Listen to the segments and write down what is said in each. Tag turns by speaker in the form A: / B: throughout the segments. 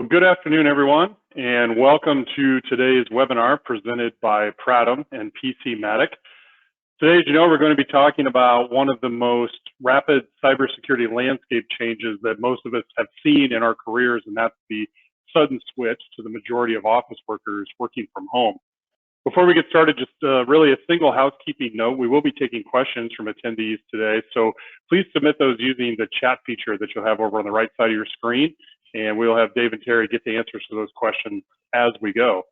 A: Well, good afternoon, everyone, and welcome to today's webinar presented by Pratum and PCmatic. Today, as you know, we're going to be talking about one of the most rapid cybersecurity landscape changes that most of us have seen in our careers, and that's the sudden switch to the majority of office workers working from home. Before we get started, just really a single housekeeping note. We will be taking questions from attendees today, so please submit those using the chat feature that you'll have over on the right side of your screen, and we'll have Dave and Terry get the answers to those questions as we go.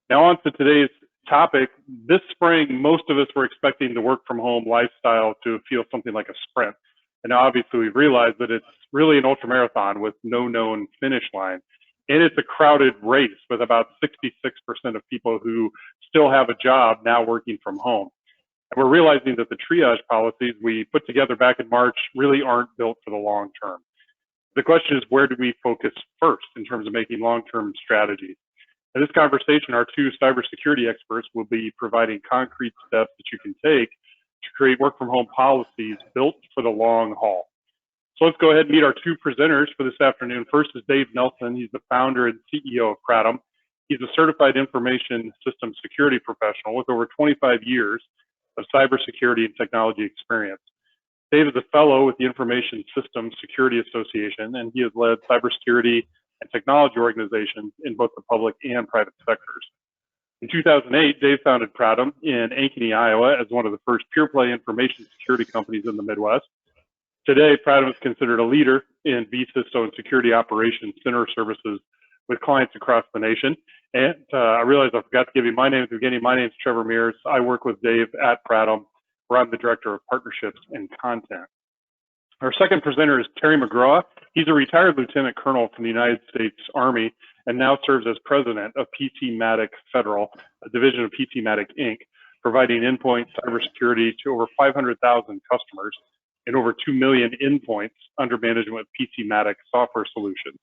A: Now on to today's topic. This spring, most of us were expecting the work from home lifestyle to feel something like a sprint. And now obviously we've realized that it's really an ultramarathon with no known finish line. And it's a crowded race with about 66% of people who still have a job now working from home. And we're realizing that the triage policies we put together back in March really aren't built for the long term. The question is, where do we focus first in terms of making long-term strategies? In this conversation, our two cybersecurity experts will be providing concrete steps that you can take to create work-from-home policies built for the long haul. So let's go ahead and meet our two presenters for this afternoon. First is Dave Nelson. He's the founder and CEO of Pratum. He's a certified information system security professional with over 25 years of cybersecurity and technology experience. Dave is a fellow with the Information Systems Security Association, and he has led cybersecurity and technology organizations in both the public and private sectors. In 2008, Dave founded Pratum in Ankeny, Iowa, as one of the first pure-play information security companies in the Midwest. Today, Pratum is considered a leader in vCISO and security operations center services with clients across the nation. And I realized I forgot to give you my name at the beginning. My name is Trevor Mears. I work with Dave at Pratum, where I'm the Director of Partnerships and Content. Our second presenter is Terry McGraw. He's a retired lieutenant colonel from the United States Army and now serves as president of PCmatic Federal, a division of PCmatic Inc., providing endpoint cybersecurity to over 500,000 customers and over 2 million endpoints under management with PCmatic software solutions.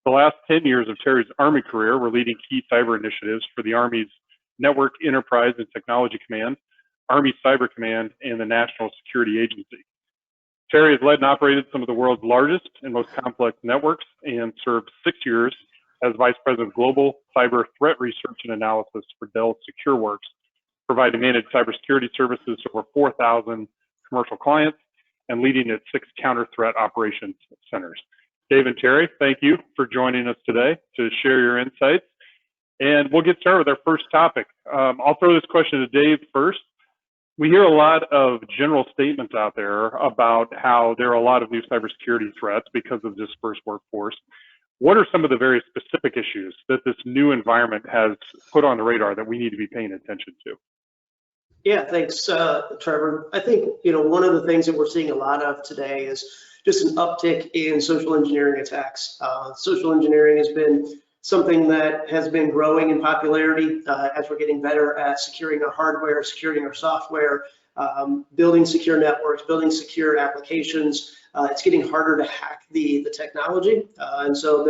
A: The last 10 years of Terry's Army career were leading key cyber initiatives for the Army's Network Enterprise and Technology Command, Army Cyber Command, and the National Security Agency. Terry has led and operated some of the world's largest and most complex networks and served 6 years as Vice President of Global Cyber Threat Research and Analysis for Dell SecureWorks, providing managed cybersecurity services to over 4,000 commercial clients and leading its 6 counter-threat operations centers. Dave and Terry, thank you for joining us today to share your insights. And we'll get started with our first topic. I'll throw this question to Dave first. We hear a lot of general statements out there about how there are a lot of new cybersecurity threats because of dispersed workforce. What are some of the very specific issues that this new environment has put on the radar that we need to be paying attention to?
B: Yeah, thanks, Trevor. I think, one of the things that we're seeing a lot of today is just an uptick in social engineering attacks. Social engineering has been something that has been growing in popularity as we're getting better at securing our hardware, securing our software, building secure networks, building secure applications. It's getting harder to hack the technology. And so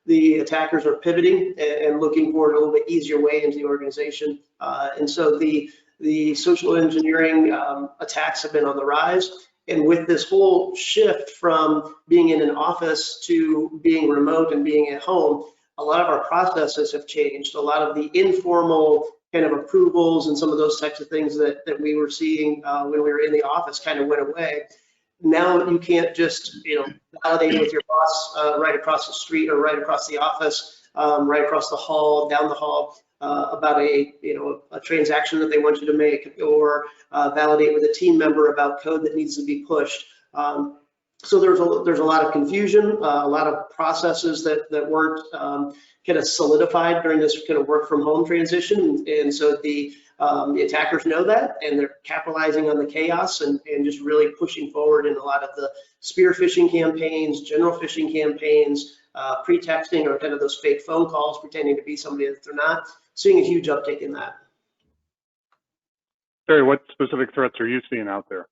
B: the attackers are pivoting and looking for a little bit easier way into the organization. And so the social engineering attacks have been on the rise. And with this whole shift from being in an office to being remote and being at home, a lot of our processes have changed. A lot of the informal kind of approvals and some of those types of things that we were seeing when we were in the office kind of went away. Now you can't just validate with your boss right across the street or right across the office, right across the hall, down the hall about a transaction that they want you to make, or validate with a team member about code that needs to be pushed. So there's a lot of confusion, a lot of processes that weren't kind of solidified during this kind of work from home transition, and so the attackers know that, and they're capitalizing on the chaos and just really pushing forward in a lot of the spear phishing campaigns, general phishing campaigns, pre-texting, or kind of those fake phone calls pretending to be somebody that they're not. Seeing a huge uptick in that.
A: Terry, what specific threats are you seeing out there?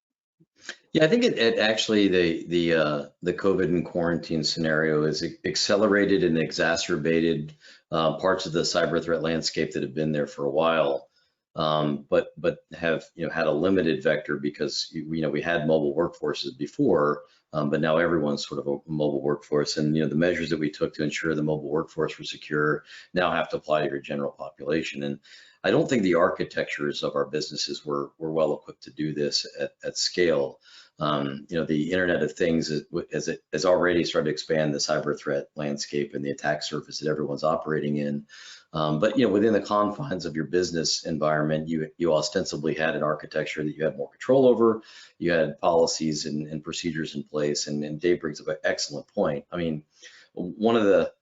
C: Yeah, I think it actually the COVID and quarantine scenario has accelerated and exacerbated parts of the cyber threat landscape that have been there for a while, but have had a limited vector because we had mobile workforces before, but now everyone's sort of a mobile workforce. And the measures that we took to ensure the mobile workforce was secure now have to apply to your general population. And I don't think the architectures of our businesses were well equipped to do this at scale. The Internet of Things, as it has already started to expand the cyber threat landscape and the attack surface that everyone's operating in. But within the confines of your business environment, you ostensibly had an architecture that you had more control over. You had policies and procedures in place. And Dave brings up an excellent point. I mean, one of the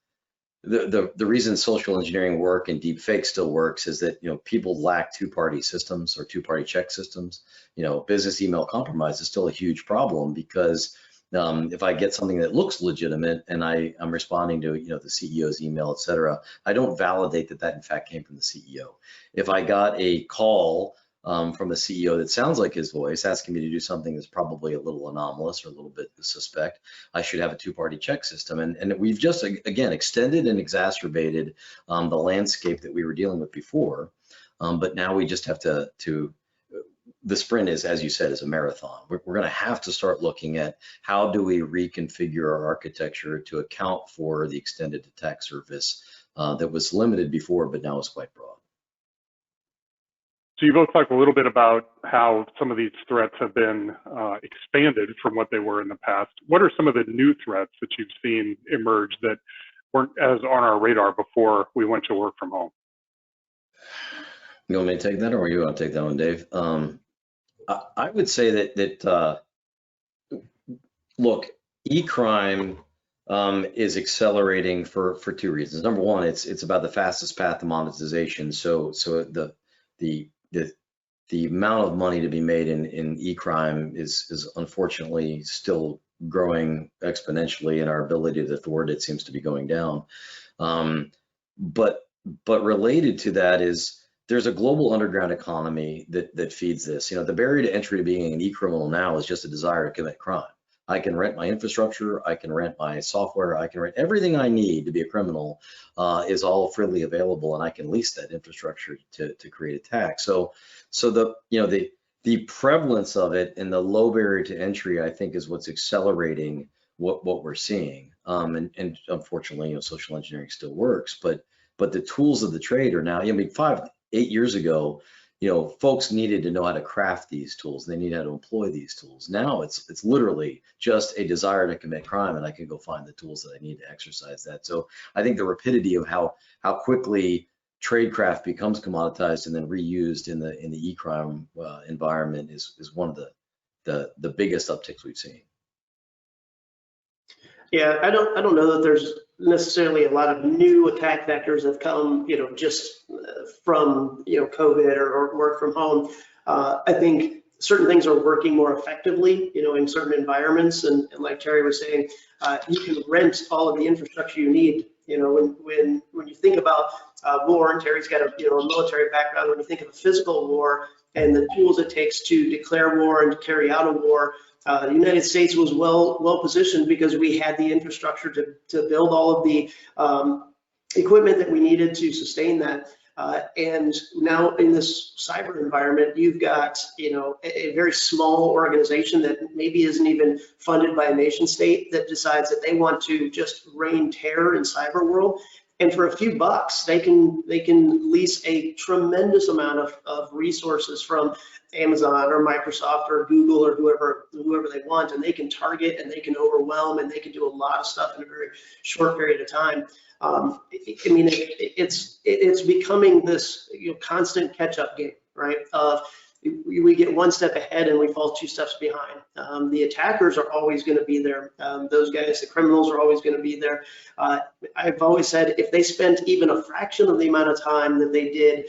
C: reason social engineering work and deep fake still works is that people lack two-party systems or two-party check systems. Business email compromise is still a huge problem because if I get something that looks legitimate and I'm responding to the CEO's email, et cetera, I don't validate that in fact came from the CEO. If I got a call from a CEO that sounds like his voice asking me to do something that's probably a little anomalous or a little bit suspect, I should have a two-party check system. And we've just, again, extended and exacerbated the landscape that we were dealing with before. But now we just have to the sprint is, as you said, is a marathon. We're going to have to start looking at how do we reconfigure our architecture to account for the extended attack surface that was limited before, but now is quite broad.
A: So you both talked a little bit about how some of these threats have been expanded from what they were in the past. What are some of the new threats that you've seen emerge that weren't as on our radar before we went to work from home?
C: You want me to take that, or you want to take that one, Dave? I would say that look, e-crime is accelerating for two reasons. Number one, it's about the fastest path to monetization. So the amount of money to be made in e-crime is unfortunately still growing exponentially, and our ability to thwart it seems to be going down. But related to that is there's a global underground economy that feeds this. The barrier to entry to being an e-criminal now is just a desire to commit crime. I can rent my infrastructure, I can rent my software, I can rent everything I need to be a criminal is all freely available, and I can lease that infrastructure to create attacks. So the prevalence of it and the low barrier to entry, I think, is what's accelerating what we're seeing. And unfortunately, social engineering still works, but the tools of the trade are now, 5-8 years ago, folks needed to know how to craft these tools. They need how to employ these tools. Now it's literally just a desire to commit crime, and I can go find the tools that I need to exercise that. So I think the rapidity of how quickly tradecraft becomes commoditized and then reused in the e-crime environment is one of the biggest upticks we've seen.
B: Yeah, I don't know that there's necessarily a lot of new attack vectors that have come, just from COVID or work from home. I think certain things are working more effectively, in certain environments, and like Terry was saying, you can rent all of the infrastructure you need. When you think about war, and Terry's got a military background, when you think of a physical war and the tools it takes to declare war and to carry out a war, the United States was well positioned because we had the infrastructure to build all of the equipment that we needed to sustain that. And now in this cyber environment, you've got a very small organization that maybe isn't even funded by a nation state that decides that they want to just rain terror in cyber world. And for a few bucks, they can lease a tremendous amount of resources from Amazon or Microsoft or Google or whoever they want, and they can target and they can overwhelm and they can do a lot of stuff in a very short period of time. It's becoming this constant catch-up game, right? We get one step ahead and we fall 2 steps behind. The attackers are always going to be there. Those guys, the criminals, are always going to be there. I've always said if they spent even a fraction of the amount of time that they did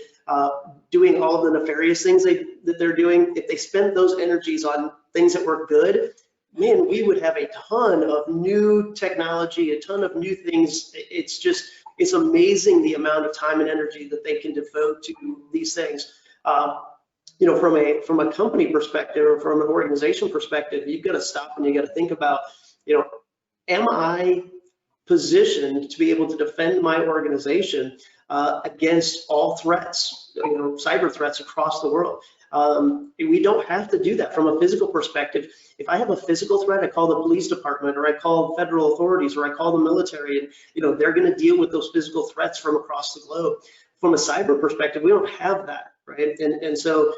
B: doing all of the nefarious things that they're doing, if they spent those energies on things that were good, man, we would have a ton of new technology, a ton of new things. It's amazing the amount of time and energy that they can devote to these things. From a company perspective or from an organization perspective, you've got to stop and you got to think about, am I positioned to be able to defend my organization against all threats, cyber threats across the world? We don't have to do that from a physical perspective. If I have a physical threat, I call the police department, or I call federal authorities, or I call the military, and they're going to deal with those physical threats from across the globe. From a cyber perspective, we don't have that, right? And so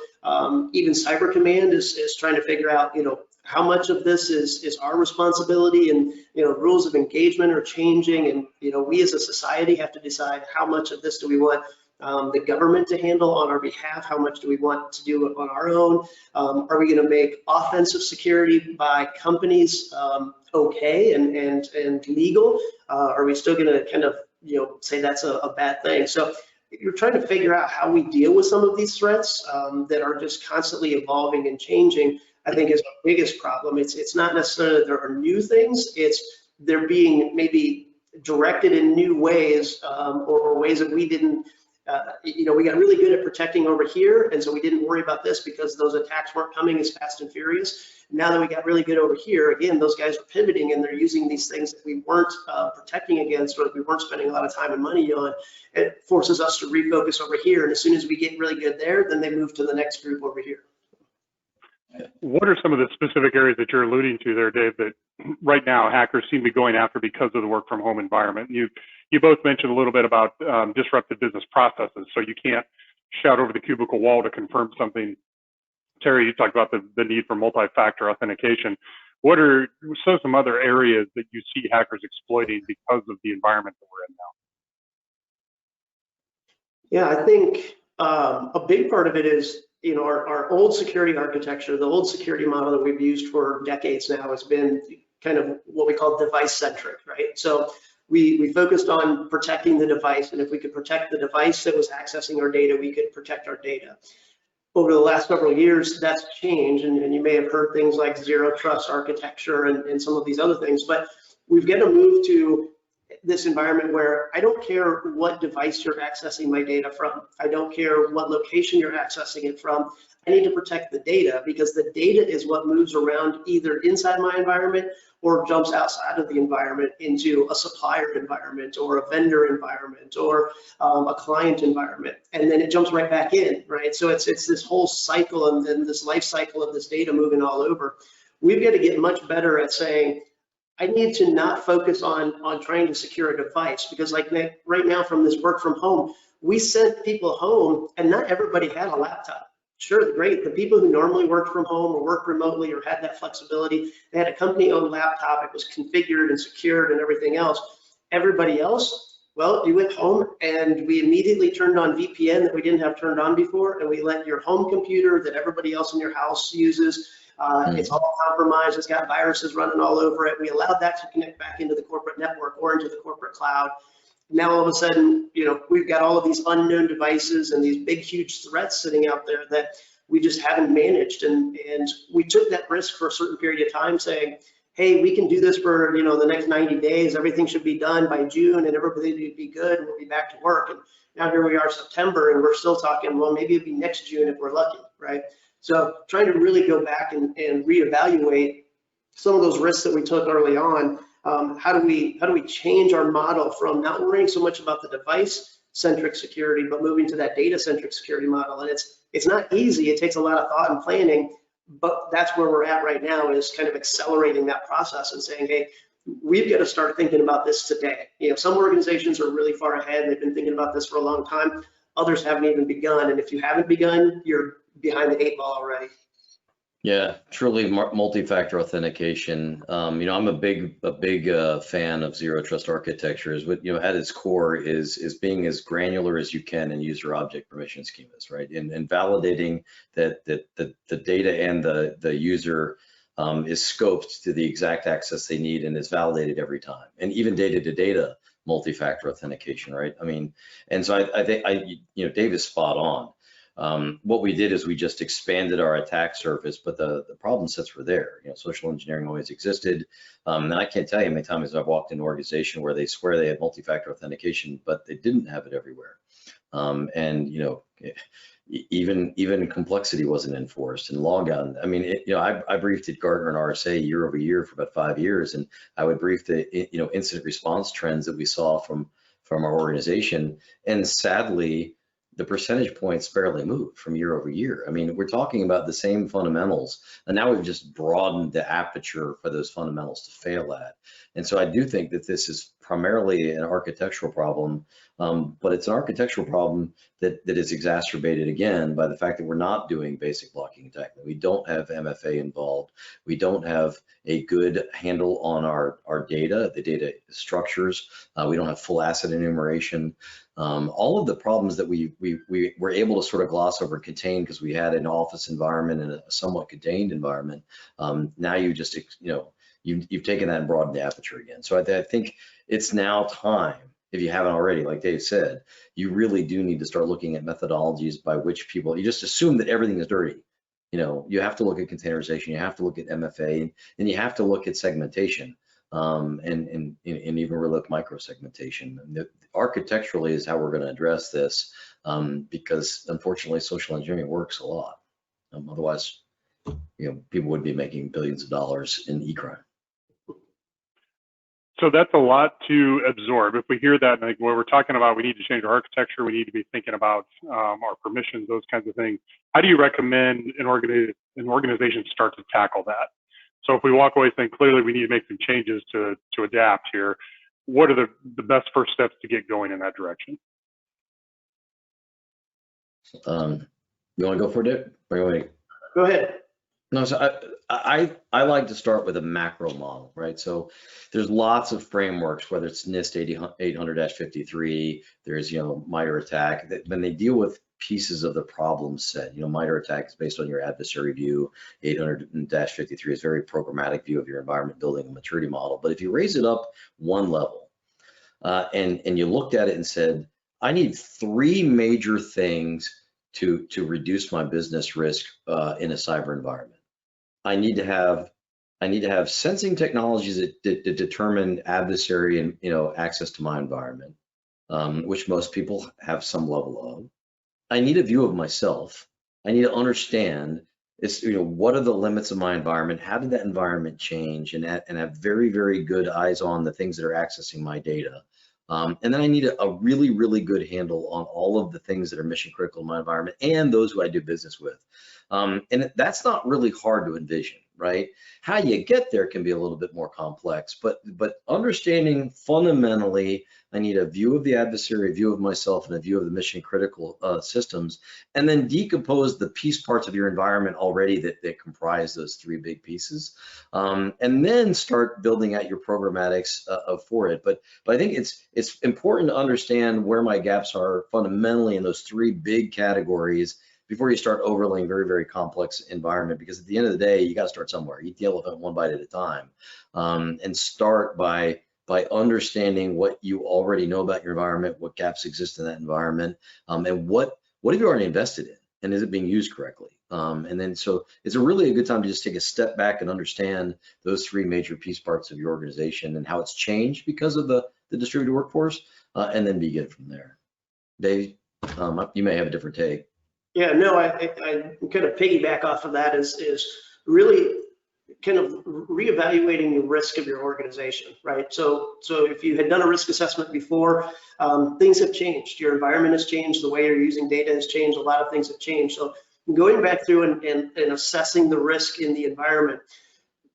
B: even Cyber Command is trying to figure out, how much of this is our responsibility, and rules of engagement are changing, and we as a society have to decide how much of this do we want the government to handle on our behalf, how much do we want to do on our own. Are we going to make offensive security by companies okay and legal? Are we still going to kind of say that's a bad thing? So you're trying to figure out how we deal with some of these threats that are just constantly evolving and changing, I think, is our biggest problem. It's not necessarily that there are new things, it's they're being maybe directed in new ways, or ways that we didn't, we got really good at protecting over here, and so we didn't worry about this because those attacks weren't coming as fast and furious. Now that we got really good over here, again, those guys are pivoting, and they're using these things that we weren't protecting against, or that we weren't spending a lot of time and money on. It forces us to refocus over here, and as soon as we get really good there, then they move to the next group over here.
A: What are some of the specific areas that you're alluding to there, Dave, that right now hackers seem to be going after because of the work from home environment? You both mentioned a little bit about disrupted business processes, so you can't shout over the cubicle wall to confirm something. Terry, you talked about the need for multi-factor authentication. What are some other areas that you see hackers exploiting because of the environment that we're in now?
B: Yeah, I think a big part of it is, our old security architecture, the old security model that we've used for decades now has been kind of what we call device-centric, right? So we focused on protecting the device, and if we could protect the device that was accessing our data, we could protect our data. Over the last several years, that's changed, and you may have heard things like zero trust architecture and some of these other things, but we've got to move to this environment where I don't care what device you're accessing my data from. I don't care what location you're accessing it from. I need to protect the data, because the data is what moves around either inside my environment or jumps outside of the environment into a supplier environment or a vendor environment or a client environment, and then it jumps right back in, right? So it's this whole cycle, and then this life cycle of this data moving all over. We've got to get much better at saying, I need to not focus on trying to secure a device, because like right now from this work from home, we sent people home and not everybody had a laptop. Sure, great. The people who normally worked from home or worked remotely or had that flexibility, they had a company-owned laptop, it was configured and secured and everything else. Everybody else, well, you went home and we immediately turned on VPN that we didn't have turned on before, and we let your home computer that everybody else in your house uses, it's all compromised, it's got viruses running all over it. We allowed that to connect back into the corporate network or into the corporate cloud. Now all of a sudden, we've got all of these unknown devices and these big, huge threats sitting out there that we just haven't managed. And we took that risk for a certain period of time, saying, hey, we can do this for the next 90 days. Everything should be done by June, and everybody would be good, and we'll be back to work. And now here we are, September, and we're still talking, well, maybe it'd be next June if we're lucky, right? So trying to really go back and reevaluate some of those risks that we took early on. How do we change our model from not worrying so much about the device-centric security, but moving to that data-centric security model? And it's not easy. It takes a lot of thought and planning, but that's where we're at right now, is kind of accelerating that process and saying, hey, we've got to start thinking about this today. Some organizations are really far ahead. They've been thinking about this for a long time. Others haven't even begun. And if you haven't begun, you're behind the 8 ball already.
C: Yeah, truly multi-factor authentication. I'm a big fan of zero trust architectures. But at its core is being as granular as you can in user object permission schemas, right? And validating that the data and the user is scoped to the exact access they need and is validated every time. And even data-to-data multi-factor authentication, right? I mean, and so I think Dave is spot on. What we did is we just expanded our attack surface, but the problem sets were there. Social engineering always existed. And I can't tell you how many times I've walked in an organization where they swear they had multi-factor authentication, but they didn't have it everywhere. Even complexity wasn't enforced, and logout. I mean, I briefed at Gartner and RSA year over year for about 5 years, and I would brief the incident response trends that we saw from our organization. And sadly, the percentage points barely moved from year over year. I mean, we're talking about the same fundamentals, and now we've just broadened the aperture for those fundamentals to fail at. And so I do think that this is primarily an architectural problem, but it's an architectural problem that is exacerbated again by the fact that we're not doing basic blocking and tackling. We don't have MFA involved. We don't have a good handle on our data, the data structures. We don't have full asset enumeration. All of the problems that we were able to sort of gloss over and contain because we had an office environment and a somewhat contained environment. Now you just, you've taken that and broadened the aperture again. So I think it's now time, if you haven't already, like Dave said, you really do need to start looking at methodologies by which people, you just assume that everything is dirty. You have to look at containerization, you have to look at MFA, and you have to look at segmentation, and even really look micro-segmentation. Architecturally is how we're going to address this, because unfortunately social engineering works a lot. Otherwise, people would be making billions of dollars in e-crime.
A: So that's a lot to absorb. If we hear that, like when we're talking about, we need to change our architecture, we need to be thinking about our permissions, those kinds of things. How do you recommend an organization start to tackle that? So if we walk away saying clearly we need to make some changes to adapt here, what are the best first steps to get going in that direction?
C: You want to go for it, Dick?
B: Go ahead.
C: No, so I like to start with a macro model, right? So there's lots of frameworks, whether it's NIST 800-53, there's, MITRE ATT&CK, that when they deal with pieces of the problem set, MITRE ATT&CK is based on your adversary view, 800-53 is very programmatic view of your environment building a maturity model. But if you raise it up one level and you looked at it and said, I need 3 major things to reduce my business risk in a cyber environment. I need to have sensing technologies that determine adversary and access to my environment, which most people have some level of. I need a view of myself. I need to understand what are the limits of my environment? How did that environment change? And have very, very good eyes on the things that are accessing my data. And then I need a really, really good handle on all of the things that are mission critical in my environment and those who I do business with. And that's not really hard to envision, right? How you get there can be a little bit more complex, but understanding fundamentally, I need a view of the adversary, a view of myself, and a view of the mission critical systems, and then decompose the piece parts of your environment already that comprise those 3 big pieces, and then start building out your programmatics for it. But I think it's important to understand where my gaps are fundamentally in those 3 big categories before you start overlaying very, very complex environment, because at the end of the day, you got to start somewhere. Eat the elephant one bite at a time, and start by understanding what you already know about your environment, what gaps exist in that environment, and what have you already invested in, and is it being used correctly? And then so it's a really good time to just take a step back and understand those 3 major piece parts of your organization and how it's changed because of the distributed workforce, and then begin from there. Dave, you may have a different take.
B: Yeah, no, I kind of piggyback off of that is really kind of reevaluating the risk of your organization, right? So if you had done a risk assessment before, things have changed. Your environment has changed. The way you're using data has changed. A lot of things have changed. So going back through and assessing the risk in the environment.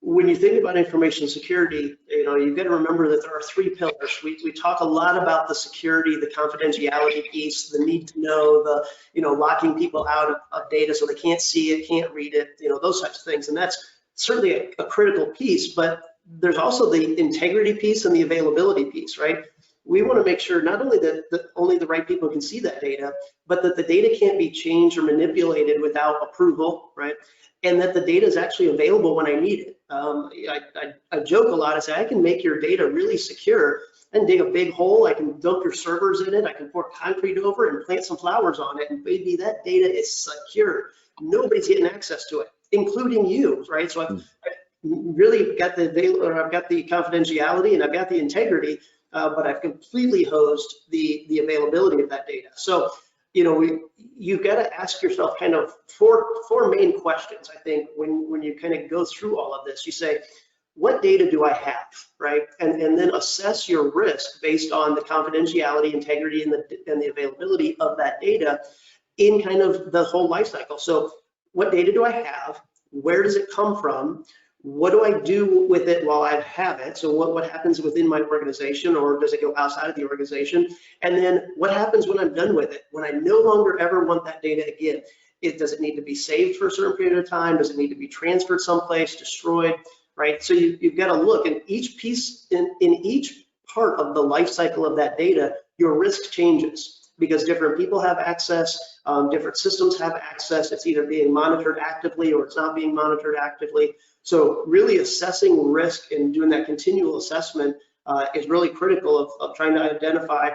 B: When you think about information security, you've got to remember that there are 3 pillars. We talk a lot about the security, the confidentiality piece, the need to know, the locking people out of data so they can't see it, can't read it, those types of things. And that's certainly a critical piece, but there's also the integrity piece and the availability piece, right? We want to make sure not only that only the right people can see that data, but that the data can't be changed or manipulated without approval, right? And that the data is actually available when I need it. I joke a lot. I say I can make your data really secure and dig a big hole. I can dump your servers in it. I can pour concrete over it and plant some flowers on it. And baby, that data is secure. Nobody's getting access to it, including you, right? So I've really got I've got the confidentiality and I've got the integrity, but I've completely hosed the availability of that data. So you've got to ask yourself kind of four main questions, I think, when you kind of go through all of this. You say, what data do I have, right? And then assess your risk based on the confidentiality, integrity, and the availability of that data in kind of the whole life cycle. So what data do I have? Where does it come from? What do I do with it while I have it? So what happens within my organization, or does it go outside of the organization? And then what happens when I'm done with it? When I no longer ever want that data again? Does it need to be saved for a certain period of time? Does it need to be transferred someplace, destroyed, right? So you've got to look in each piece, in each part of the life cycle of that data, your risk changes because different people have access, different systems have access. It's either being monitored actively or it's not being monitored actively. So really assessing risk and doing that continual assessment is really critical of trying to identify,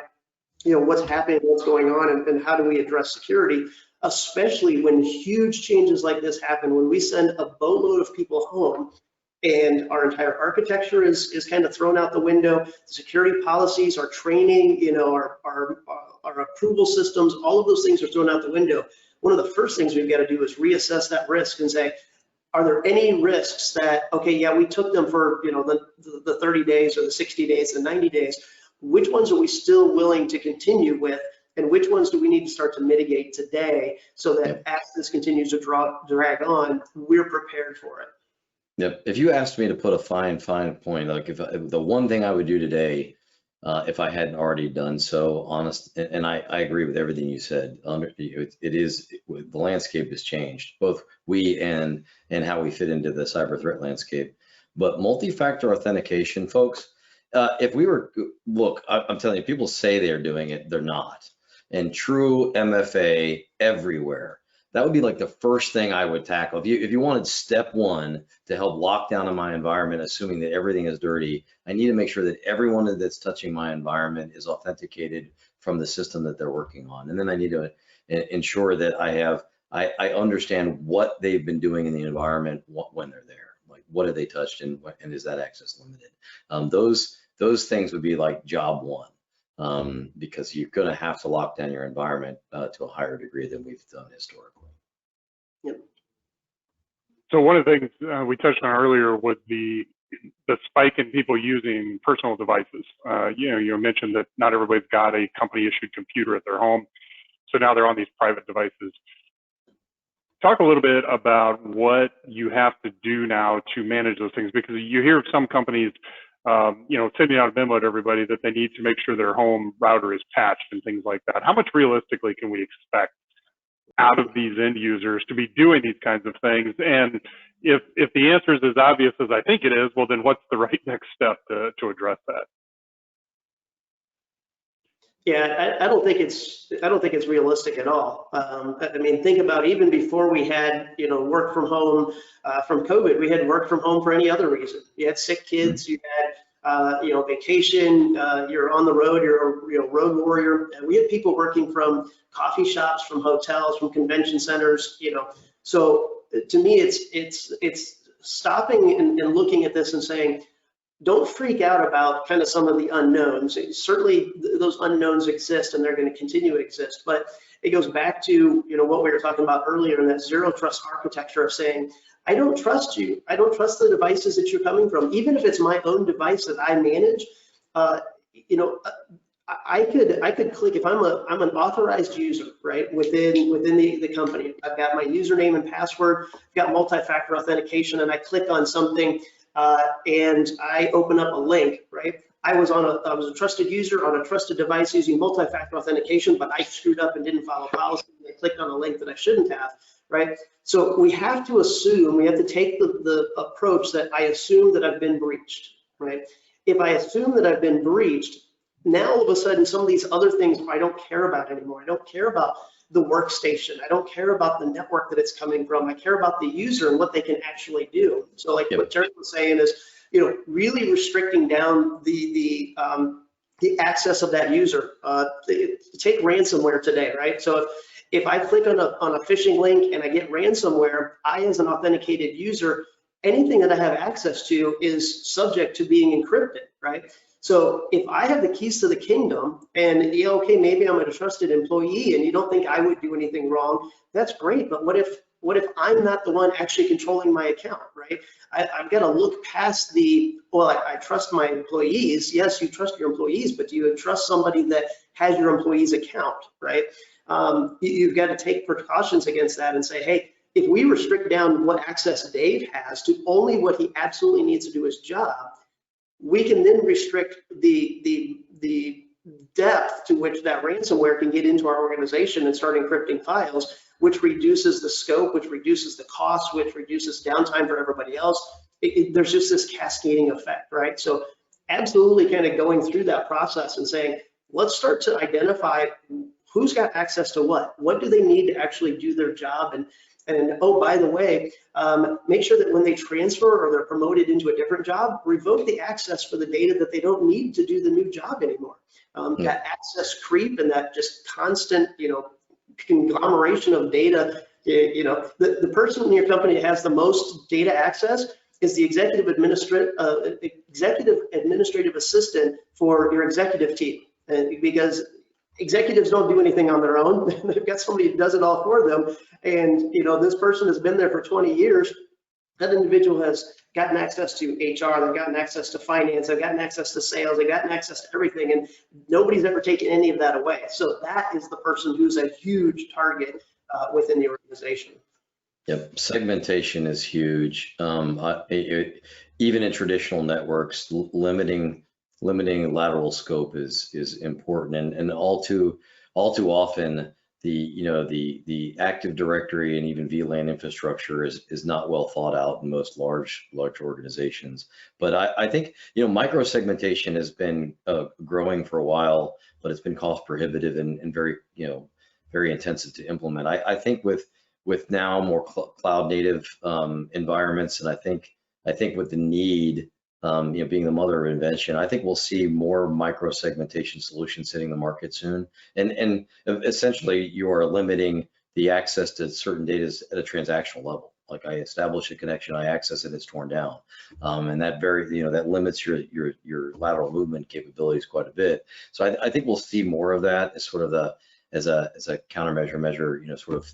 B: what's happening, what's going on, and how do we address security, especially when huge changes like this happen, when we send a boatload of people home and our entire architecture is kind of thrown out the window. Security policies, our training, our approval systems, all of those things are thrown out the window. One of the first things we've got to do is reassess that risk and say, are there any risks that, okay, yeah, we took them for the 30 days or the 60 days, the 90 days. Which ones are we still willing to continue with, and which ones do we need to start to mitigate today so that as this continues to drag on, we're prepared for it?
C: Yep. If you asked me to put a fine point, like if the one thing I would do today, if I hadn't already done so, honest, and I agree with everything you said. The landscape has changed, both we and how we fit into the cyber threat landscape. But multi-factor authentication, folks, if we were, look, I'm telling you, people say they're doing it, they're not. And true MFA everywhere. That would be like the first thing I would tackle. If you wanted step one to help lock down in my environment, assuming that everything is dirty, I need to make sure that everyone that's touching my environment is authenticated from the system that they're working on. And then I need to ensure that I understand what they've been doing in the environment when they're there. Like, what have they touched, and is that access limited? Those things would be like job one. Because you're going to have to lock down your environment to a higher degree than we've done historically.
B: Yep.
A: So one of the things we touched on earlier was the spike in people using personal devices. You mentioned that not everybody's got a company-issued computer at their home, so now they're on these private devices. Talk a little bit about what you have to do now to manage those things, because you hear of some companies sending out a memo to everybody that they need to make sure their home router is patched and things like that. How much realistically can we expect out of these end users to be doing these kinds of things? And if the answer is as obvious as I think it is, well, then what's the right next step to address that?
B: Yeah, I don't think it's realistic at all. I mean, think about even before we had work from home from COVID, we had work from home for any other reason. You had sick kids, you had vacation, you're on the road, you're a road warrior. And we had people working from coffee shops, from hotels, from convention centers. So to me, it's stopping and looking at this and saying, don't freak out about kind of some of the unknowns. Certainly those unknowns exist and they're going to continue to exist, but it goes back to what we were talking about earlier in that zero trust architecture of saying, I don't trust you. I don't trust the devices that you're coming from. Even if it's my own device that I manage, I could click, if I'm an authorized user, right, within the company. I've got my username and password, I've got multi-factor authentication, and I click on something and I open up a link, right? I was a trusted user on a trusted device using multi-factor authentication, but I screwed up and didn't follow policy. And I clicked on a link that I shouldn't have, right? So we have to assume, we have to take the approach that I assume that I've been breached, right? If I assume that I've been breached, now all of a sudden some of these other things I don't care about anymore. I don't care about the workstation. I don't care about the network that it's coming from. I care about the user and what they can actually do. So like what Terry was saying is, really restricting down the access of that user. Take ransomware today, right? So if I click on a phishing link and I get ransomware, I as an authenticated user, anything that I have access to is subject to being encrypted, right? So if I have the keys to the kingdom and okay, maybe I'm a trusted employee and you don't think I would do anything wrong, that's great. But what if if I'm not the one actually controlling my account, right? I've got to look past well, I trust my employees. Yes, you trust your employees, but do you trust somebody that has your employee's account, right? You've got to take precautions against that and say, hey, if we restrict down what access Dave has to only what he absolutely needs to do his job, we can then restrict the depth to which that ransomware can get into our organization and start encrypting files, which reduces the scope, which reduces the cost, which reduces downtime for everybody else. There's just this cascading effect, right? So absolutely kind of going through that process and saying, let's start to identify who's got access to what do they need to actually do their job, and oh, by the way, make sure that when they transfer or they're promoted into a different job, revoke the access for the data that they don't need to do the new job anymore. That access creep and that just constant, conglomeration of data, the person in your company that has the most data access is the executive administrative assistant for your executive team, because executives don't do anything on their own. They've got somebody who does it all for them. And this person has been there for 20 years. That individual has gotten access to HR, they've gotten access to finance, they've gotten access to sales, they've gotten access to everything, and nobody's ever taken any of that away. So that is the person who's a huge target within the organization.
C: Yep, segmentation is huge. Even in traditional networks, limiting lateral scope is important, and all too often the Active Directory and even VLAN infrastructure is not well thought out in most large organizations. But I think micro segmentation has been growing for a while, but it's been cost prohibitive and very intensive to implement. I think with now more cloud native environments, and I think with the need, being the mother of invention, I think we'll see more micro segmentation solutions hitting the market soon. And essentially, you are limiting the access to certain data at a transactional level. Like, I establish a connection, I access it, it's torn down, and that that limits your lateral movement capabilities quite a bit. So I think we'll see more of that as sort of as a countermeasure measure, sort of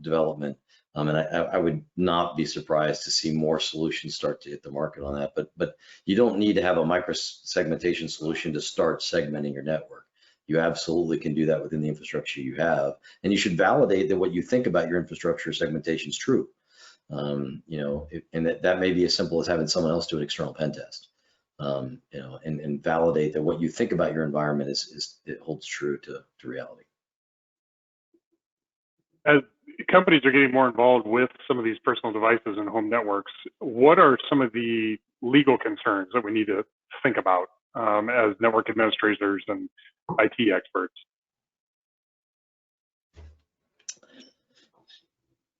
C: development. And I would not be surprised to see more solutions start to hit the market on that. But you don't need to have a micro segmentation solution to start segmenting your network. You absolutely can do that within the infrastructure you have, and you should validate that what you think about your infrastructure segmentation is true. And that may be as simple as having someone else do an external pen test. And validate that what you think about your environment it holds true to reality.
A: As companies are getting more involved with some of these personal devices and home networks, what are some of the legal concerns that we need to think about as network administrators and IT experts?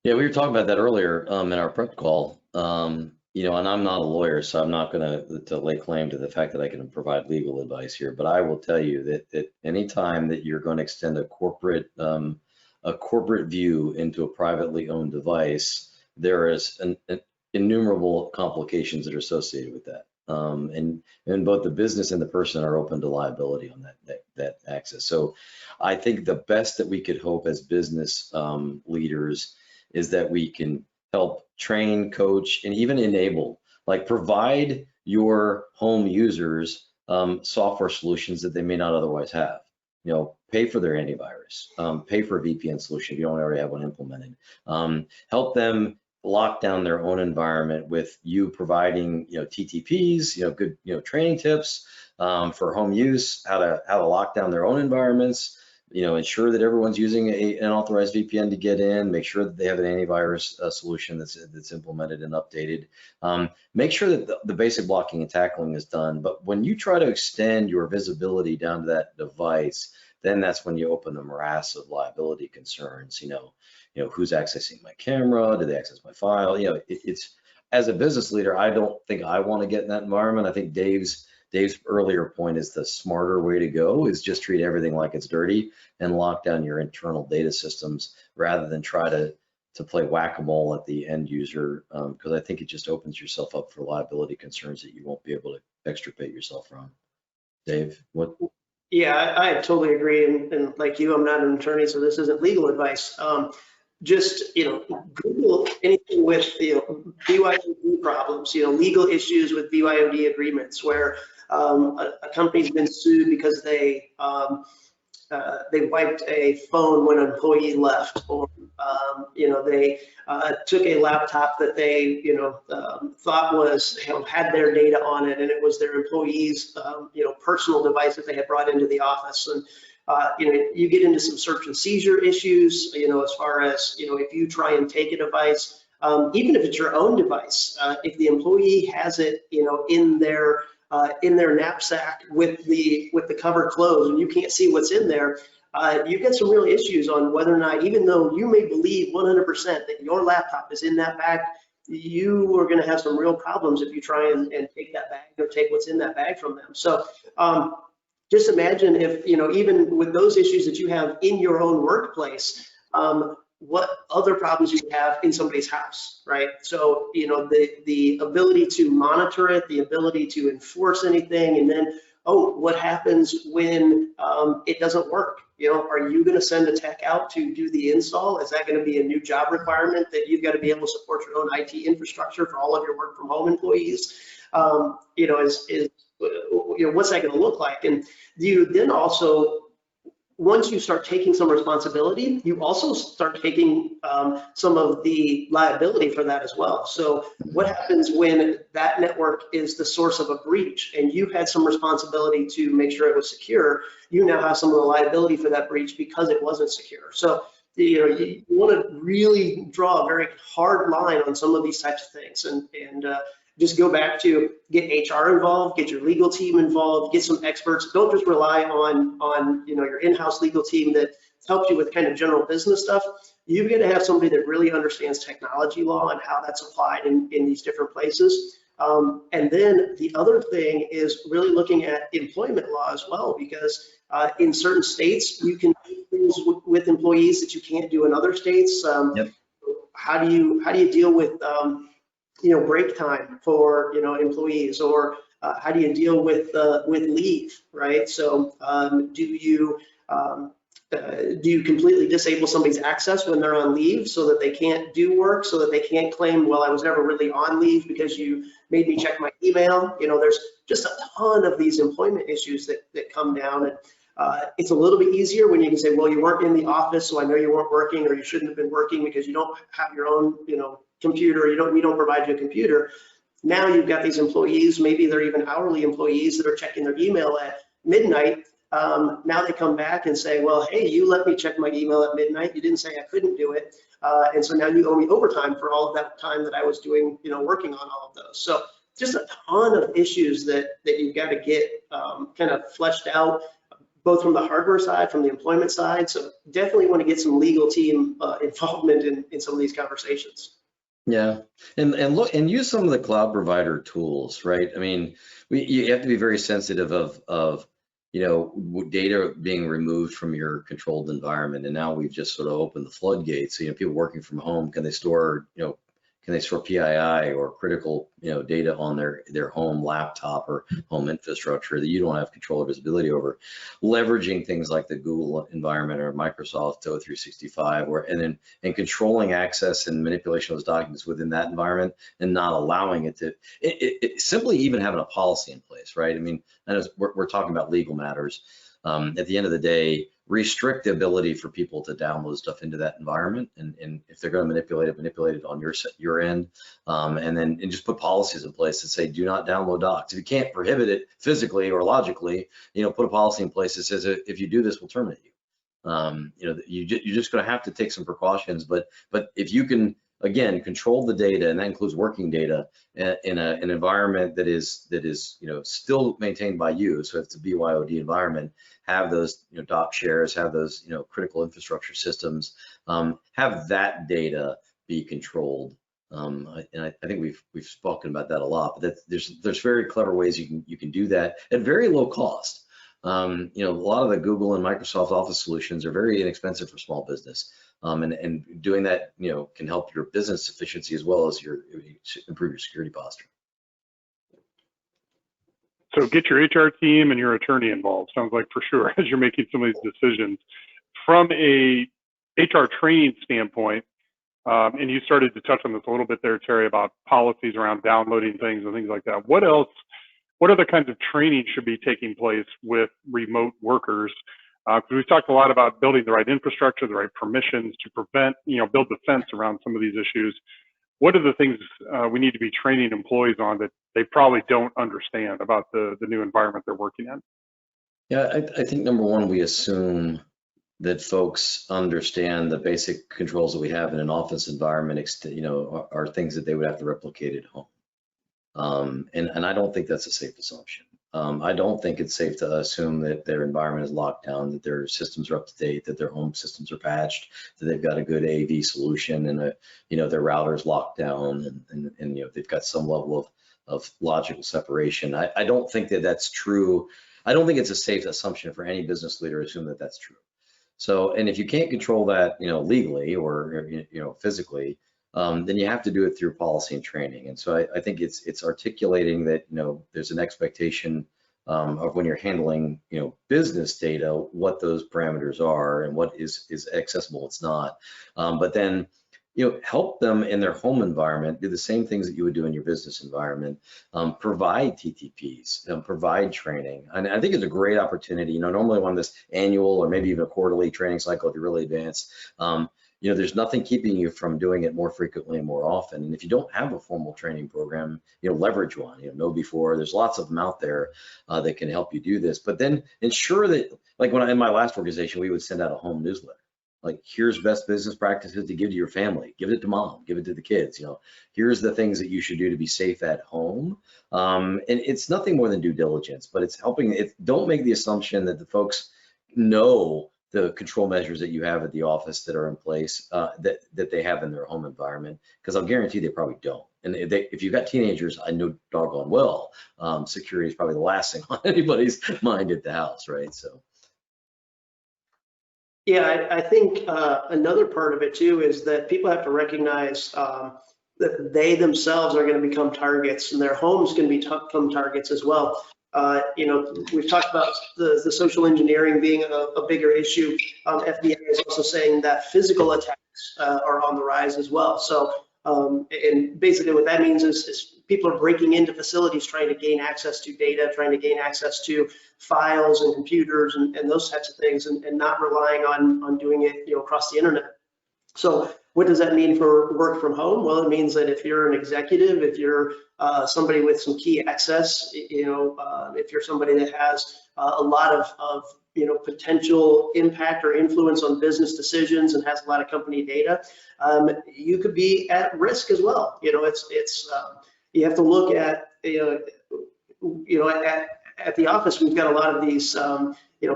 C: Yeah, we were talking about that earlier in our prep call. And I'm not a lawyer, so I'm not going to lay claim to the fact that I can provide legal advice here. But I will tell you that any time that you're going to extend a corporate view into a privately owned device, there is innumerable complications that are associated with that. And both the business and the person are open to liability on that access. So I think the best that we could hope as business leaders is that we can help train, coach, and even enable, like provide your home users software solutions that they may not otherwise have. Pay for their antivirus, pay for a VPN solution if you don't already have one implemented. Help them lock down their own environment with you providing, TTPs, good, training tips for home use, how to lock down their own environments. Ensure that everyone's using an authorized VPN to get in. Make sure that they have an antivirus solution that's implemented and updated. Make sure that the basic blocking and tackling is done. But when you try to extend your visibility down to that device, then that's when you open the morass of liability concerns. Who's accessing my camera? Do they access my file? It's as a business leader, I don't think I want to get in that environment. I think Dave's earlier point is the smarter way to go is just treat everything like it's dirty and lock down your internal data systems rather than try to play whack-a-mole at the end user, because I think it just opens yourself up for liability concerns that you won't be able to extricate yourself from. Dave, what?
B: Yeah, I totally agree. And like you, I'm not an attorney, so this isn't legal advice. just, Google anything with, BYOD problems, legal issues with BYOD agreements where a company's been sued because they wiped a phone when an employee left, or they took a laptop that they thought was had their data on it, and it was their employees' personal device that they had brought into the office. And you get into some search and seizure issues, as far as if you try and take a device, even if it's your own device, if the employee has it in their knapsack with the cover closed and you can't see what's in there, you get some real issues on whether or not, even though you may believe 100% that your laptop is in that bag, you are going to have some real problems if you try and take that bag or take what's in that bag from them. So just imagine if, even with those issues that you have in your own workplace, what other problems you have in somebody's house, right? So, the ability to monitor it, the ability to enforce anything, and then, what happens when it doesn't work? Are you going to send a tech out to do the install? Is that going to be a new job requirement that you've got to be able to support your own IT infrastructure for all of your work from home employees? What's that going to look like? And you then also, once you start taking some responsibility, you also start taking some of the liability for that as well. So what happens when that network is the source of a breach and you had some responsibility to make sure it was secure? You now have some of the liability for that breach because it wasn't secure. So you want to really draw a very hard line on some of these types of things, and just go back to get HR involved, get your legal team involved, get some experts. Don't just rely on your in-house legal team that helps you with kind of general business stuff. You've got to have somebody that really understands technology law and how that's applied in these different places. And then the other thing is really looking at employment law as well, because in certain states you can do things with employees that you can't do in other states.
C: Yep.
B: How do you deal with break time for employees, or how do you deal with leave, right? So do you completely disable somebody's access when they're on leave so that they can't do work, so that they can't claim, well, I was never really on leave because you made me check my email? There's just a ton of these employment issues that come down, and it's a little bit easier when you can say, well, you weren't in the office, so I know you weren't working, or you shouldn't have been working because you don't have your own computer, we don't provide you a computer. Now you've got these employees, maybe they're even hourly employees, that are checking their email at midnight. Now they come back and say, well, hey, you let me check my email at midnight, you didn't say I couldn't do it, and so now you owe me overtime for all of that time that I was doing, working on all of those. So just a ton of issues that you've got to get kind of fleshed out, both from the hardware side, from the employment side. So definitely want to get some legal team involvement in some of these conversations.
C: Yeah, and look and use some of the cloud provider tools, right? I mean, you have to be very sensitive of data being removed from your controlled environment, and now we've just sort of opened the floodgates. So, people working from home, can they store PII or critical data on their home laptop or home infrastructure that you don't have control or visibility over? Leveraging things like the Google environment or Microsoft O365, and controlling access and manipulation of those documents within that environment, and not allowing it to simply even having a policy in place, right? I mean, we're talking about legal matters. At the end of the day, restrict the ability for people to download stuff into that environment, and if they're going to manipulate it on your end, and just put policies in place that say do not download docs. If you can't prohibit it physically or logically, put a policy in place that says if you do this, we'll terminate you. You're just going to have to take some precautions, but if you can, again, control the data, and that includes working data in an environment that is still maintained by you. So if it's a BYOD environment, have those doc shares, have those critical infrastructure systems, have that data be controlled. And I think we've spoken about that a lot. But there's very clever ways you can do that at very low cost. A lot of the Google and Microsoft Office solutions are very inexpensive for small business. And doing that, can help your business efficiency as well as improve your security posture.
A: So get your HR team and your attorney involved, sounds like, for sure, as you're making some of these decisions. From a HR training standpoint, And you started to touch on this a little bit there, Terry, about policies around downloading things and things like that. What else, what other kinds of training should be taking place with remote workers? Because we've talked a lot about building the right infrastructure, the right permissions to prevent, build the fence around some of these issues. What are the things we need to be training employees on that they probably don't understand about the new environment they're working in?
C: Yeah, I think number one, we assume that folks understand the basic controls that we have in an office environment, are things that they would have to replicate at home. And I don't think that's a safe assumption. I don't think it's safe to assume that their environment is locked down, that their systems are up to date, that their home systems are patched, that they've got a good AV solution and their router's locked down and they've got some level of logical separation. I don't think that that's true. I don't think it's a safe assumption for any business leader to assume that that's true. So, and if you can't control that, legally or, physically, then you have to do it through policy and training. And so I think it's articulating that, there's an expectation of when you're handling, business data, what those parameters are and what is accessible, what's not. But then, help them in their home environment, do the same things that you would do in your business environment, provide TTPs, provide training. And I think it's a great opportunity, normally on this annual or maybe even a quarterly training cycle, if you're really advanced, there's nothing keeping you from doing it more frequently and more often. And if you don't have a formal training program, leverage one, know before. There's lots of them out there that can help you do this. But then ensure that, like when in my last organization, we would send out a home newsletter. Like, here's best business practices to give to your family, give it to mom, give it to the kids, here's the things that you should do to be safe at home. And it's nothing more than due diligence, but it's helping. Don't make the assumption that the folks know the control measures that you have at the office that are in place, that they have in their home environment, because I'll guarantee they probably don't. And if you've got teenagers, I know doggone well, security is probably the last thing on anybody's mind at the house, right? So.
B: Yeah, I think another part of it too is that people have to recognize that they themselves are going to become targets, and their homes can become targets as well. We've talked about the social engineering being a bigger issue. FBI is also saying that physical attacks are on the rise as well. So, and basically what that means is people are breaking into facilities trying to gain access to data, trying to gain access to files and computers and those types of things, and not relying on doing it across the internet. So what does that mean for work from home? Well, it means that if you're an executive, if you're somebody with some key access, if you're somebody that has a lot of potential impact or influence on business decisions and has a lot of company data, you could be at risk as well. You have to look at at the office, we've got a lot of these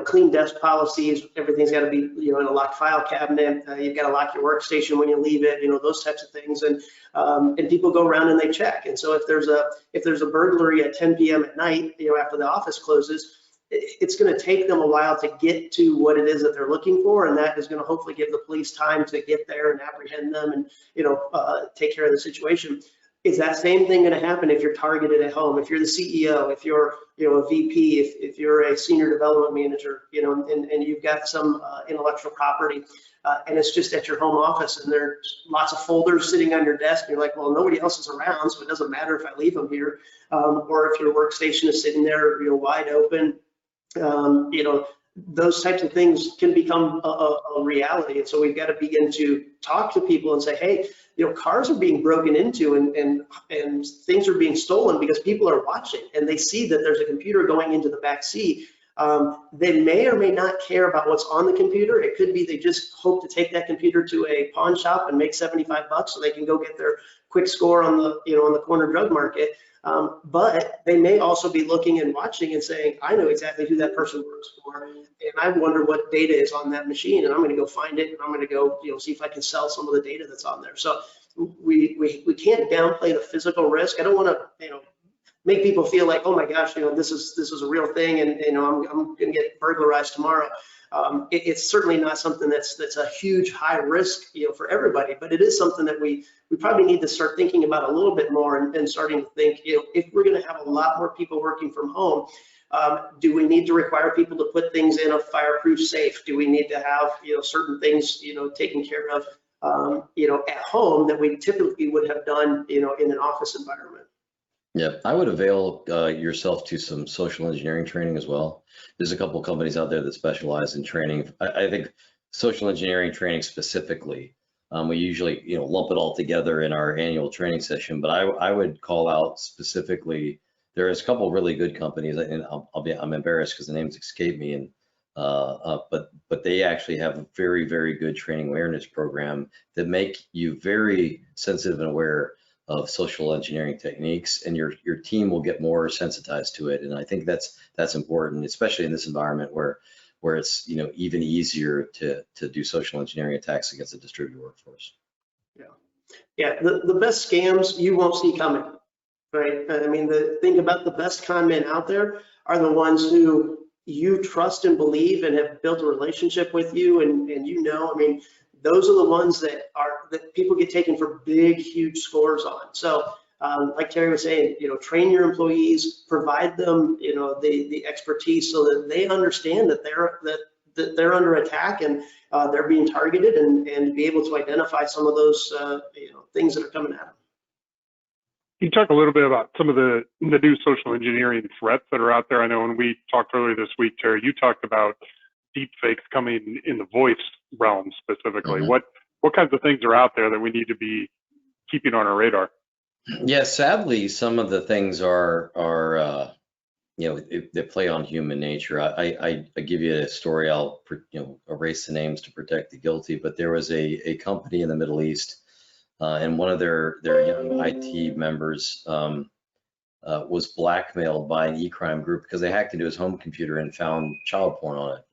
B: clean desk policies. Everything's got to be in a locked file cabinet. You've got to lock your workstation when you leave it. Those types of things. And people go around and they check. And so if there's a burglary at 10 p.m. at night, after the office closes, it's going to take them a while to get to what it is that they're looking for, and that is going to hopefully give the police time to get there and apprehend them and take care of the situation. Is that same thing going to happen if you're targeted at home? If you're the CEO, if you're a VP, if you're a senior development manager, and you've got some intellectual property, and it's just at your home office, and there's lots of folders sitting on your desk, and you're like, well, nobody else is around, so it doesn't matter if I leave them here, or if your workstation is sitting there, wide open. Those types of things can become a reality. And so we've got to begin to talk to people and say, hey, cars are being broken into and things are being stolen because people are watching and they see that there's a computer going into the back seat. They may or may not care about what's on the computer. It could be they just hope to take that computer to a pawn shop and make $75 so they can go get their quick score on the corner drug market. But they may also be looking and watching and saying, I know exactly who that person works for, and I wonder what data is on that machine, and I'm going to go find it, and I'm going to go see if I can sell some of the data that's on there. So we can't downplay the physical risk. I don't want to make people feel like, oh my gosh, this is a real thing, and I'm going to get burglarized tomorrow. It's certainly not something that's a huge high risk for everybody, but it is something that we probably need to start thinking about a little bit more and starting to think, if we're going to have a lot more people working from home, do we need to require people to put things in a fireproof safe? Do we need to have certain things taken care of at home that we typically would have done, in an office environment.
C: Yeah, I would avail yourself to some social engineering training as well. There's a couple of companies out there that specialize in training. I think social engineering training specifically, we usually lump it all together in our annual training session. But I would call out specifically. There's a couple of really good companies, and I'm embarrassed because the names escape me. And but they actually have a very, very good training awareness program that make you very sensitive and aware of social engineering techniques, and your team will get more sensitized to it. And I think that's important, especially in this environment where it's even easier to do social engineering attacks against a distributed workforce.
B: Yeah. The best scams you won't see coming, right? I mean, the thing about the best con men out there are the ones who you trust and believe and have built a relationship with you, and I mean, those are the ones that people get taken for big, huge scores on. So like Terry was saying, train your employees, provide them, the expertise so that they understand that they're under attack and they're being targeted, and be able to identify some of those, things that are coming at them.
A: Can you talk a little bit about some of the new social engineering threats that are out there? I know when we talked earlier this week, Terry, you talked about deep fakes coming in the voice realm specifically. Mm-hmm. What kinds of things are out there that we need to be keeping on our radar?
C: Yeah, sadly, some of the things are they play on human nature. I give you a story. I'll erase the names to protect the guilty, but there was a company in the Middle East, and one of their young IT members was blackmailed by an e-crime group because they hacked into his home computer and found child porn on it.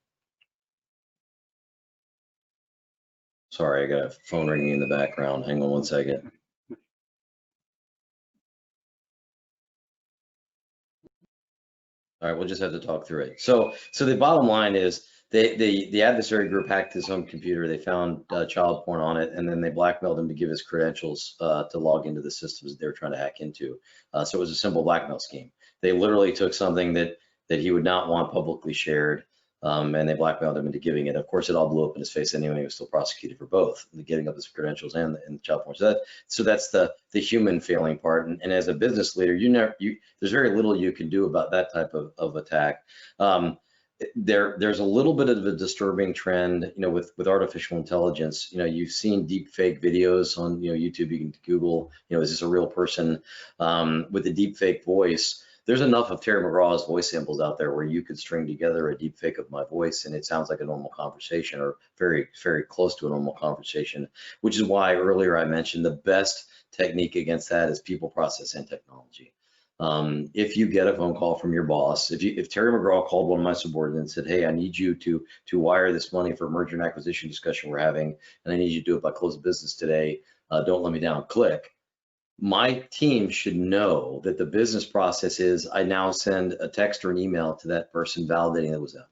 C: Sorry, I got a phone ringing in the background. Hang on one second. All right, we'll just have to talk through it. So the bottom line is the adversary group hacked his home computer. They found child porn on it, and then they blackmailed him to give his credentials to log into the systems that they were trying to hack into. So it was a simple blackmail scheme. They literally took something that he would not want publicly shared, and they blackmailed him into giving it. Of course, it all blew up in his face anyway. He was still prosecuted for both the giving up his credentials and child porn. So that's the human failing part. And as a business leader, there's very little you can do about that type of attack. There's a little bit of a disturbing trend, with artificial intelligence. You've seen deep fake videos on YouTube. You can Google, is this a real person? With the deep fake voice, there's enough of Terry McGraw's voice samples out there where you could string together a deep fake of my voice and it sounds like a normal conversation, or very, very close to a normal conversation, which is why earlier I mentioned the best technique against that is people, process, and technology. If you get a phone call from your boss, if Terry McGraw called one of my subordinates and said, hey, I need you to wire this money for a merger and acquisition discussion we're having, and I need you to do it by close of business today, don't let me down, click. My team should know that the business process is I now send a text or an email to that person validating it was them.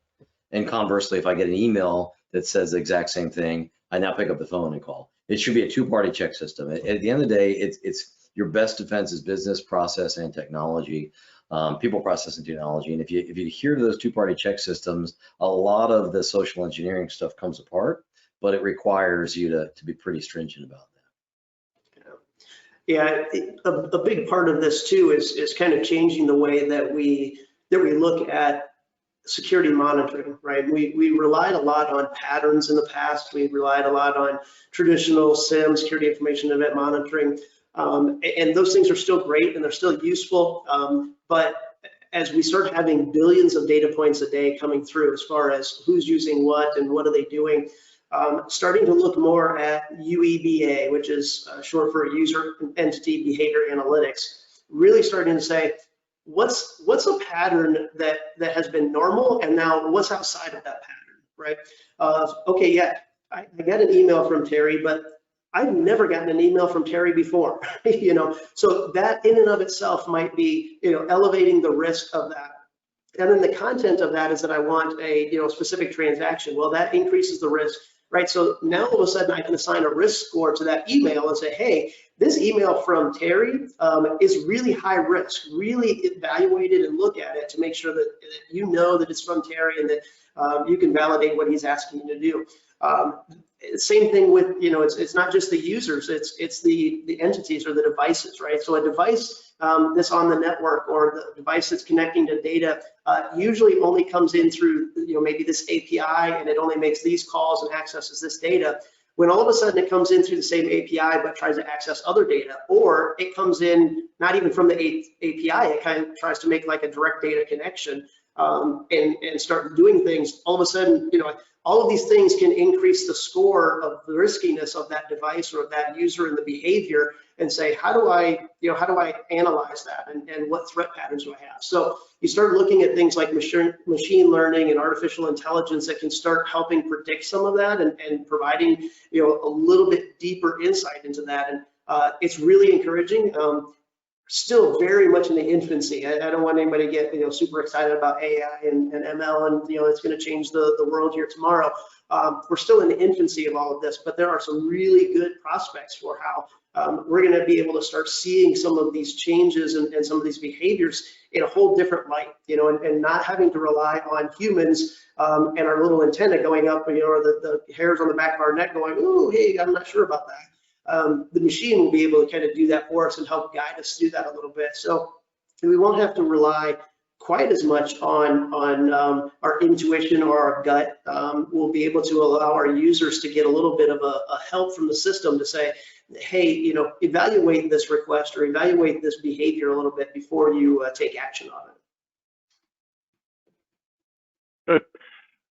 C: And conversely, if I get an email that says the exact same thing, I now pick up the phone and call. It should be a two-party check system. At the end of the day, it's your best defense is business, process, and technology, people, process, and technology. And if you adhere to those two-party check systems, a lot of the social engineering stuff comes apart, but it requires you to be pretty stringent about that.
B: Yeah, a big part of this too is kind of changing the way that we look at security monitoring, right? We relied a lot on patterns in the past. We relied a lot on traditional SIEM, security information event monitoring, and those things are still great and they're still useful. But as we start having billions of data points a day coming through, as far as who's using what and what are they doing, starting to look more at UEBA, which is short for User Entity Behavior Analytics, really starting to say, what's a pattern that has been normal, and now what's outside of that pattern, right? Okay, yeah, I got an email from Terry, but I've never gotten an email from Terry before, so that in and of itself might be, elevating the risk of that. And then the content of that is that I want a, specific transaction. Well, that increases the risk. Right, so now all of a sudden I can assign a risk score to that email and say, hey, this email from Terry is really high risk. Really evaluate it and look at it to make sure that you know that it's from Terry and that you can validate what he's asking you to do. Same thing with, it's not just the users, it's the entities or the devices, right? So a device that's on the network or the device that's connecting to data usually only comes in through, maybe this API, and it only makes these calls and accesses this data. When all of a sudden it comes in through the same API but tries to access other data, or it comes in not even from the API, it kind of tries to make like a direct data connection and start doing things, all of a sudden, all of these things can increase the score of the riskiness of that device or of that user and the behavior, and say, how do I analyze that, and what threat patterns do I have? So you start looking at things like machine learning and artificial intelligence that can start helping predict some of that and providing, a little bit deeper insight into that. And it's really encouraging. Still very much in the infancy. I don't want anybody to get super excited about AI and ML and it's going to change the world here tomorrow. We're still in the infancy of all of this, but there are some really good prospects for how we're going to be able to start seeing some of these changes and some of these behaviors in a whole different light, and not having to rely on humans and our little antenna going up, or the hairs on the back of our neck going, oh, hey, I'm not sure about that. The machine will be able to kind of do that for us and help guide us through that a little bit. So we won't have to rely quite as much on our intuition or our gut. We'll be able to allow our users to get a little bit of a help from the system to say, hey, evaluate this request or evaluate this behavior a little bit before you take action on it.
A: Good.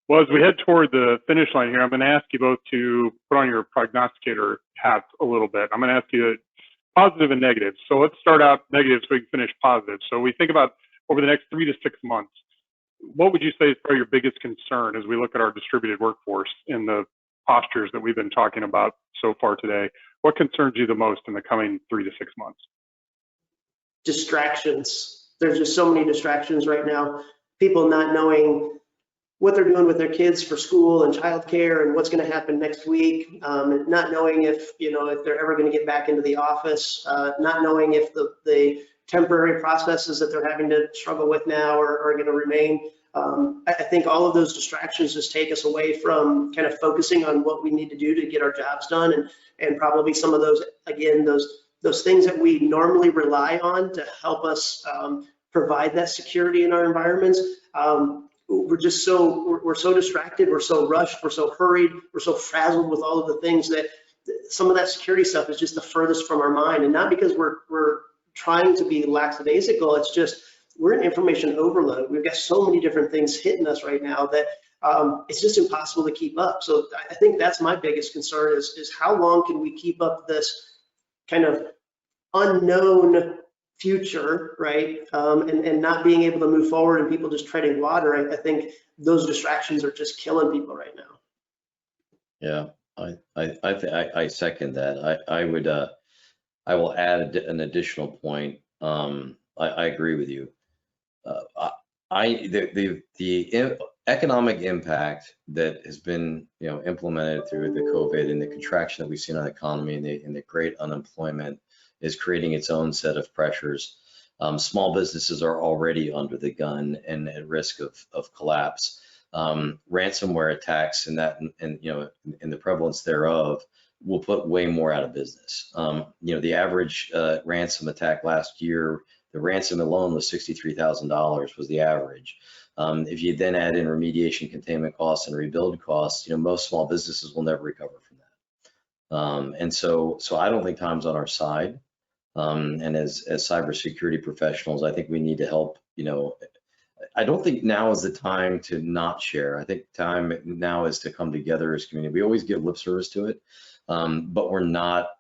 A: Well, as we head toward the finish line here, I'm going to ask you both to put on your prognosticator hats a little bit. I'm going to ask you positive and negative. So let's start out negative so we can finish positive. So we think about over the next 3 to 6 months, what would you say is probably your biggest concern as we look at our distributed workforce in the postures that we've been talking about so far today? What concerns you the most in the coming 3 to 6 months?
B: Distractions. There's just so many distractions right now. People not knowing what they're doing with their kids for school and childcare and what's going to happen next week, not knowing if they're ever going to get back into the office, not knowing if the temporary processes that they're having to struggle with now are going to remain. I think all of those distractions just take us away from kind of focusing on what we need to do to get our jobs done, and probably some of those, again, those things that we normally rely on to help us provide that security in our environments. We're so distracted, we're so rushed, we're so hurried, we're so frazzled with all of the things that some of that security stuff is just the furthest from our mind. And not because we're trying to be lackadaisical, it's just we're in information overload. We've got so many different things hitting us right now that it's just impossible to keep up. So I think that's my biggest concern is how long can we keep up this kind of unknown future, right? And not being able to move forward and people just treading water. I think those distractions are just killing people right now.
C: Yeah, I second that. I will add an additional point. I agree with you. The economic impact that has been implemented through the COVID and the contraction that we've seen on the economy and the great unemployment is creating its own set of pressures. Small businesses are already under the gun and at risk of collapse. Ransomware attacks and the prevalence thereof will put way more out of business. The average ransom attack last year, the ransom alone was $63,000 was the average. If you then add in remediation, containment costs, and rebuild costs, most small businesses will never recover from that. And so I don't think time's on our side. And as cybersecurity professionals, I think we need to help. I don't think now is the time to not share. I think time now is to come together as community. We always give lip service to it, but we're not,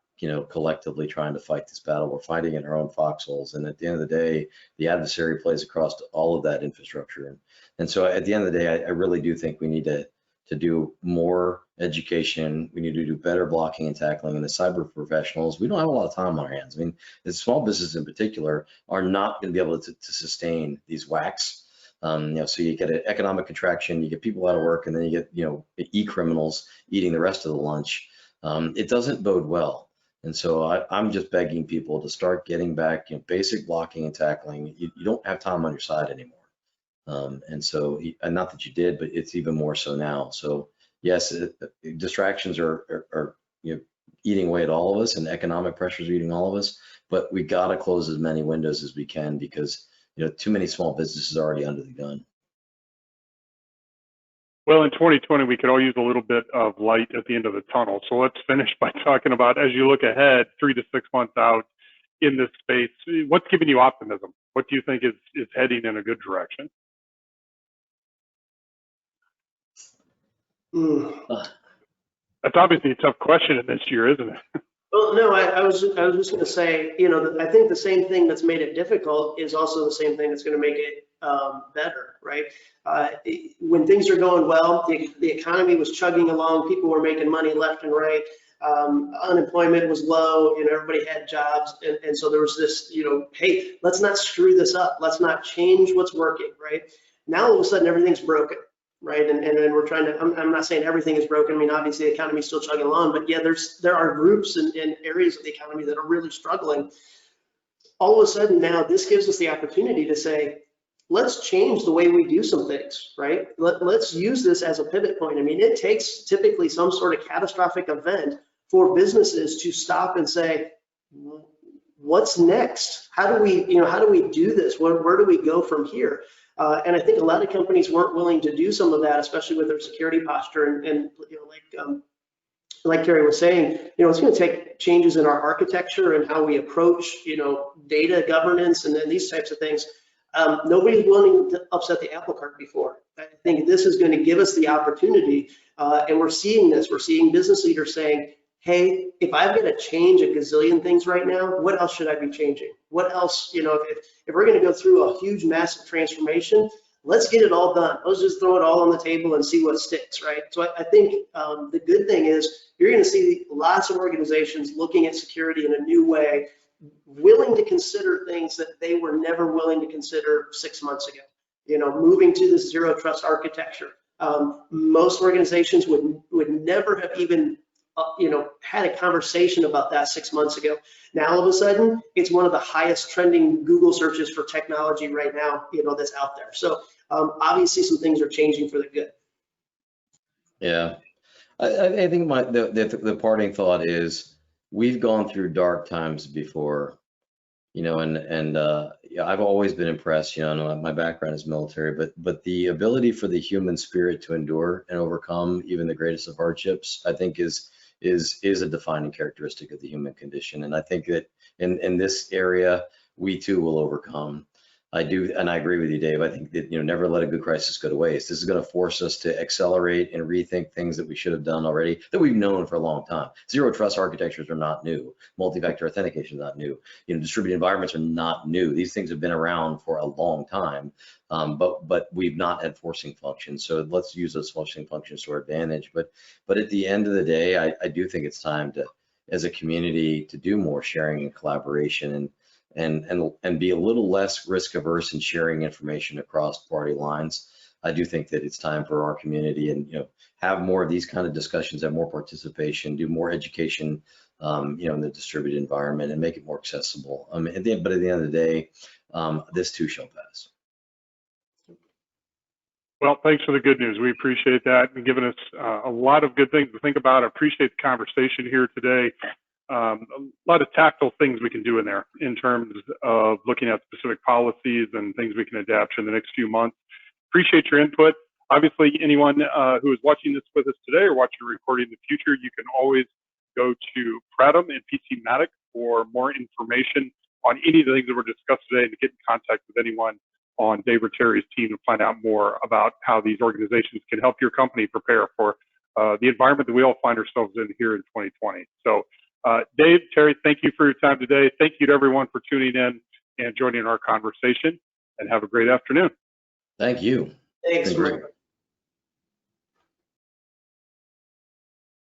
C: collectively trying to fight this battle. We're fighting in our own foxholes. And at the end of the day, the adversary plays across all of that infrastructure. And so at the end of the day, I really do think we need to do more education. We need to do better blocking and tackling. And the cyber professionals, we don't have a lot of time on our hands. I mean, the small businesses in particular are not going to be able to sustain these whacks. So you get an economic contraction, you get people out of work, and then you get, e-criminals eating the rest of the lunch. It doesn't bode well. And so I'm just begging people to start getting back, basic blocking and tackling. You don't have time on your side anymore. And not that you did, but it's even more so now. So yes, distractions are eating away at all of us, and economic pressures are eating all of us. But we got to close as many windows as we can, because too many small businesses are already under the gun.
A: Well, in 2020, we could all use a little bit of light at the end of the tunnel. So let's finish by talking about, as you look ahead 3 to 6 months out in this space, what's giving you optimism? What do you think is heading in a good direction? That's obviously a tough question in this year, isn't it?
B: Well, no, I was just going to say, I think the same thing that's made it difficult is also the same thing that's going to make it better, right? When things are going well, the economy was chugging along, people were making money left and right, unemployment was low, everybody had jobs, and so there was this, hey, let's not screw this up, let's not change what's working, right? Now all of a sudden everything's broken. Right, and then we're trying to. I'm not saying everything is broken. I mean, obviously the economy is still chugging along, but yeah, there are groups and areas of the economy that are really struggling. All of a sudden now, this gives us the opportunity to say, let's change the way we do some things. Right, let's use this as a pivot point. I mean, it takes typically some sort of catastrophic event for businesses to stop and say, what's next? How do we do this? Where do we go from here? And I think a lot of companies weren't willing to do some of that, especially with their security posture. And like Terry was saying, it's going to take changes in our architecture and how we approach, data governance and then these types of things. Nobody's willing to upset the apple cart before. I think this is going to give us the opportunity, and we're seeing this. We're seeing business leaders saying, hey, if I've got to change a gazillion things right now, what else should I be changing? What else, if we're going to go through a huge, massive transformation, let's get it all done. Let's just throw it all on the table and see what sticks, right? So I think the good thing is you're going to see lots of organizations looking at security in a new way, willing to consider things that they were never willing to consider 6 months ago. Moving to this zero trust architecture. Most organizations would never have even had a conversation about that 6 months ago. Now, all of a sudden, it's one of the highest trending Google searches for technology right now, that's out there. So obviously some things are changing for the good.
C: Yeah, I think the parting thought is we've gone through dark times before, I've always been impressed, my background is military, but the ability for the human spirit to endure and overcome even the greatest of hardships, I think is a defining characteristic of the human condition. And I think that in this area, we too will overcome. I do, and I agree with you, Dave. I think that, never let a good crisis go to waste. This is going to force us to accelerate and rethink things that we should have done already, that we've known for a long time. Zero trust architectures are not new. Multi-factor authentication is not new. Distributed environments are not new. These things have been around for a long time, but we've not had forcing functions. So let's use those forcing functions to our advantage. But at the end of the day, I do think it's time to, as a community, to do more sharing and collaboration and be a little less risk averse in sharing information across party lines. I do think that it's time for our community and have more of these kind of discussions, have more participation, do more education, in the distributed environment and make it more accessible. But at the end of the day, this too shall pass.
A: Well, thanks for the good news. We appreciate that and giving us a lot of good things to think about. I appreciate the conversation here today. A lot of tactile things we can do in there in terms of looking at specific policies and things we can adapt in the next few months. Appreciate your input. Obviously, anyone who is watching this with us today or watching a recording in the future, you can always go to Pradam and PCmatic for more information on any of the things that were discussed today and to get in contact with anyone on Dave or Terry's team to find out more about how these organizations can help your company prepare for the environment that we all find ourselves in here in 2020. So Dave, Terry, thank you for your time today. Thank you to everyone for tuning in and joining our conversation, and have a great afternoon.
C: Thank you.
B: Thanks.